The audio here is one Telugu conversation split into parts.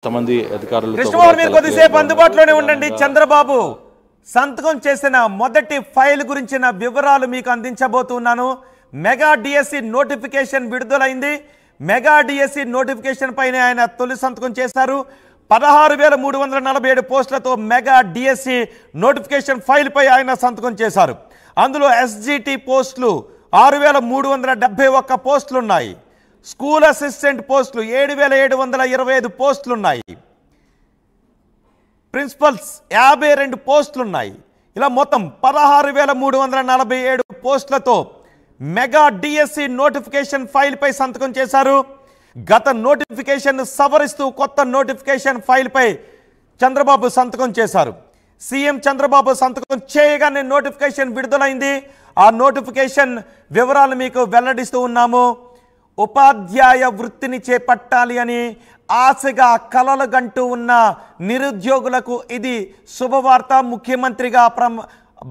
కొంతమంది అధికారులు కృష్ణమోహన్ మీరు కొద్దిసేపు అందుబాటులోనే ఉండండి. చంద్రబాబు సంతకం చేసిన మొదటి ఫైల్ గురించిన వివరాలు మీకు అందించబోతున్నాను. మెగా డిఎస్సి నోటిఫికేషన్ విడుదలైంది. మెగా డిఎస్సి నోటిఫికేషన్ పైన ఆయన తొలి సంతకం చేశారు. 16,347 పోస్టులతో మెగా డిఎస్సి నోటిఫికేషన్ ఫైల్ పై ఆయన సంతకం చేశారు. అందులో ఎస్జిటి పోస్టులు 6,371 పోస్టులు ఉన్నాయి. స్కూల్ అసిస్టెంట్ పోస్టులు 7,725 పోస్టులు ఉన్నాయి. ప్రిన్సిపల్స్ 52 పోస్టులు ఉన్నాయి. ఇలా మొత్తం 16,347 పోస్టులతో మెగా డిఎస్సి నోటిఫికేషన్ ఫైల్ పై సంతకం చేశారు. గత నోటిఫికేషన్ సవరిస్తూ కొత్త నోటిఫికేషన్ ఫైల్ పై చంద్రబాబు సంతకం చేశారు. సీఎం చంద్రబాబు సంతకం చేయగానే నోటిఫికేషన్ విడుదలైంది. ఆ నోటిఫికేషన్ వివరాలు మీకు వెల్లడిస్తూ ఉన్నాము. ఉపాధ్యాయ వృత్తిని చేపట్టాలి అని ఆశగా కలలుగంటూ ఉన్న నిరుద్యోగులకు ఇది శుభవార్త. ముఖ్యమంత్రిగా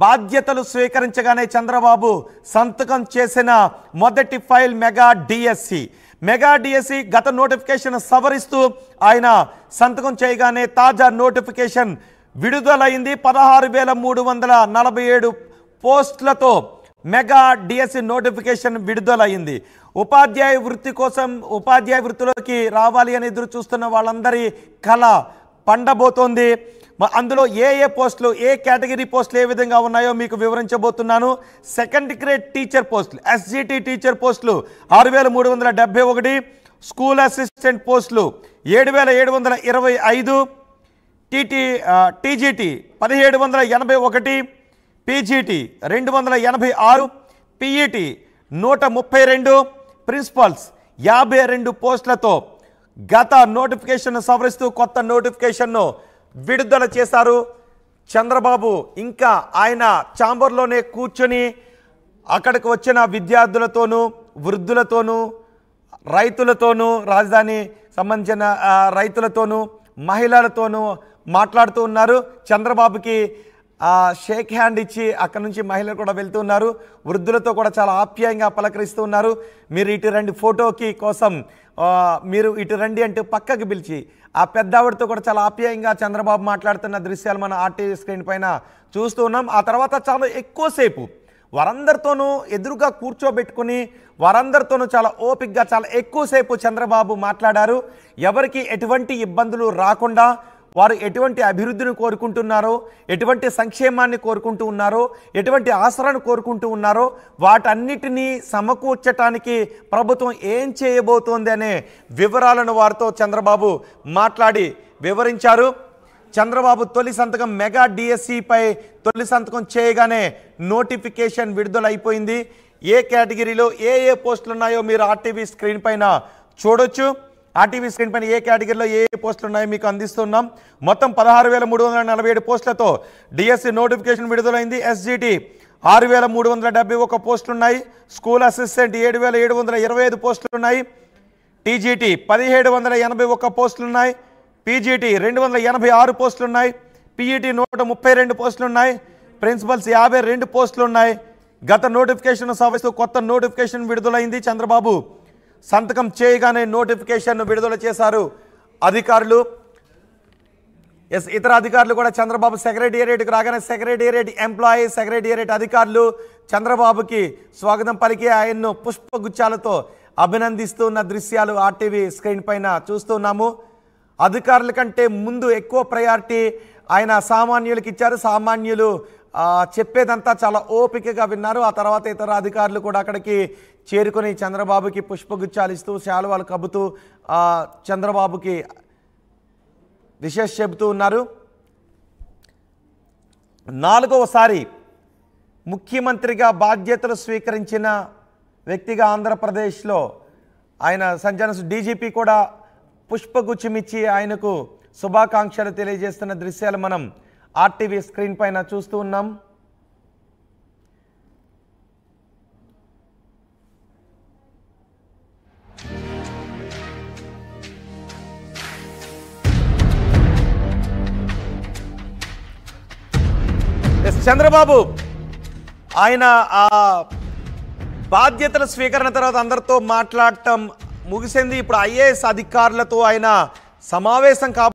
బాధ్యతలు స్వీకరించగానే చంద్రబాబు సంతకం చేసిన మొదటి file mega DSC. Mega DSC గత నోటిఫికేషన్ సవరిస్తూ ఆయన సంతకం చేయగానే తాజా నోటిఫికేషన్ విడుదలైంది. 16,347 పోస్టులతో మెగా డిఎస్సి నోటిఫికేషన్ విడుదలైంది. ఉపాధ్యాయ వృత్తి కోసం ఉపాధ్యాయ వృత్తిలోకి రావాలి అని ఎదురు చూస్తున్న వాళ్ళందరి కళ పండబోతోంది. అందులో ఏ పోస్టులు ఏ కేటగిరీ పోస్టులు ఏ విధంగా ఉన్నాయో మీకు వివరించబోతున్నాను. సెకండ్ గ్రేడ్ టీచర్ పోస్టులు ఎస్జిటి టీచర్ పోస్టులు 6,371, స్కూల్ అసిస్టెంట్ పోస్టులు 7,725, టీజీటీ 1,781, పీజీటీ 286, పీఈటీ 132, ప్రిన్సిపల్స్ 52 పోస్టులతో గత నోటిఫికేషన్ సవరిస్తూ కొత్త నోటిఫికేషన్ను విడుదల చేశారు చంద్రబాబు. ఇంకా ఆయన ఛాంబర్లోనే కూర్చొని అక్కడికి వచ్చిన విద్యార్థులతోనూ వృద్ధులతోనూ రైతులతోనూ రాజధాని సంబంధించిన రైతులతోనూ మహిళలతోనూ మాట్లాడుతూ ఉన్నారు. చంద్రబాబుకి షేక్ హ్యాండ్ ఇచ్చి అక్కడ నుంచి మహిళలు కూడా వెళ్తున్నారు. వృద్ధులతో కూడా చాలా ఆప్యాయంగా పలకరిస్తూ ఉన్నారు. మీరు ఇటు రండి ఫోటోకి కోసం మీరు ఇటు రండి అంటూ పక్కకి పిలిచి ఆ పెద్దావిడితో కూడా చాలా ఆప్యాయంగా చంద్రబాబు మాట్లాడుతున్న దృశ్యాలు మన ఆర్టీవీ స్క్రీన్ పైన చూస్తూ ఉన్నాం. ఆ తర్వాత చాలా ఎక్కువసేపు వారందరితోనూ ఎదురుగా కూర్చోబెట్టుకుని వారందరితోనూ చాలా ఓపికగా చాలా ఎక్కువసేపు చంద్రబాబు మాట్లాడారు. ఎవరికి ఎటువంటి ఇబ్బందులు రాకుండా వారు ఎటువంటి అభివృద్ధిని కోరుకుంటున్నారో, ఎటువంటి సంక్షేమాన్ని కోరుకుంటూ ఉన్నారో, ఎటువంటి ఆసరాను కోరుకుంటూ ఉన్నారో వాటన్నిటినీ సమకూర్చటానికి ప్రభుత్వం ఏం చేయబోతోంది అనే వివరాలను వారితో చంద్రబాబు మాట్లాడి వివరించారు. చంద్రబాబు తొలి సంతకం మెగా డిఎస్సిపై తొలి సంతకం చేయగానే నోటిఫికేషన్ విడుదలైపోయింది. ఏ కేటగిరీలో ఏ పోస్టులు ఉన్నాయో మీరు ఆర్టీవీ స్క్రీన్ పైన చూడొచ్చు. ఆర్టీవీ స్క్రీన్ పైన ఏ కేటగిరీలో ఏ పోస్టులు ఉన్నాయో మీకు అందిస్తున్నాం. మొత్తం 16,347 పోస్టులతో డిఎస్సి నోటిఫికేషన్ విడుదలైంది. ఎస్జిటి 6,371 పోస్టులు ఉన్నాయి. స్కూల్ అసిస్టెంట్ 7,725 పోస్టులు ఉన్నాయి. టీజీటీ 1,781 పోస్టులు ఉన్నాయి. పీజీటీ 286 పోస్టులు ఉన్నాయి. పీఈటీ 132 పోస్టులు ఉన్నాయి. ప్రిన్సిపల్స్ 52 పోస్టులు ఉన్నాయి. గత నోటిఫికేషన్ సవరిస్తూ కొత్త నోటిఫికేషన్ విడుదలైంది. చంద్రబాబు సంతకం చేయగానే నోటిఫికేషన్ విడుదల చేశారు అధికారులు. ఇతర అధికారులు కూడా చంద్రబాబు సెక్రటేరియట్కి రాగానే సెక్రటేరియట్ ఎంప్లాయీ సెక్రటేరియట్ అధికారులు చంద్రబాబుకి స్వాగతం పలికి ఆయన్ను పుష్పగుచ్చాలతో అభినందిస్తున్న దృశ్యాలు ఆర్టీవీ స్క్రీన్ పైన చూస్తున్నాము. అధికారుల కంటే ముందు ఎక్కువ ప్రయారిటీ ఆయన సామాన్యులకు ఇచ్చారు. సామాన్యులు చెప్పేదంతా చాలా ఓపికగా విన్నారు. ఆ తర్వాత ఇతర అధికారులు కూడా అక్కడికి చేరుకొని చంద్రబాబుకి పుష్పగుచ్చాలు ఇస్తూ శాలువాలు కబ్బుతూ చంద్రబాబుకి విశేష చెబుతూ ఉన్నారు. 4వసారి ముఖ్యమంత్రిగా బాధ్యతలు స్వీకరించిన వ్యక్తిగా ఆంధ్రప్రదేశ్లో ఆయన సంచలన డీజీపీ కూడా పుష్పగుచ్చమిచ్చి ఆయనకు శుభాకాంక్షలు తెలియజేస్తున్న దృశ్యాలు మనం ఆర్టీవీ స్క్రీన్ పైన చూస్తూ ఉన్నాం. చంద్రబాబు ఆయన బాధ్యతల స్వీకరణ తర్వాత అందరితో మాట్లాడటం ముగిసింది. ఇప్పుడు ఐఏఎస్ అధికారులతో ఆయన సమావేశం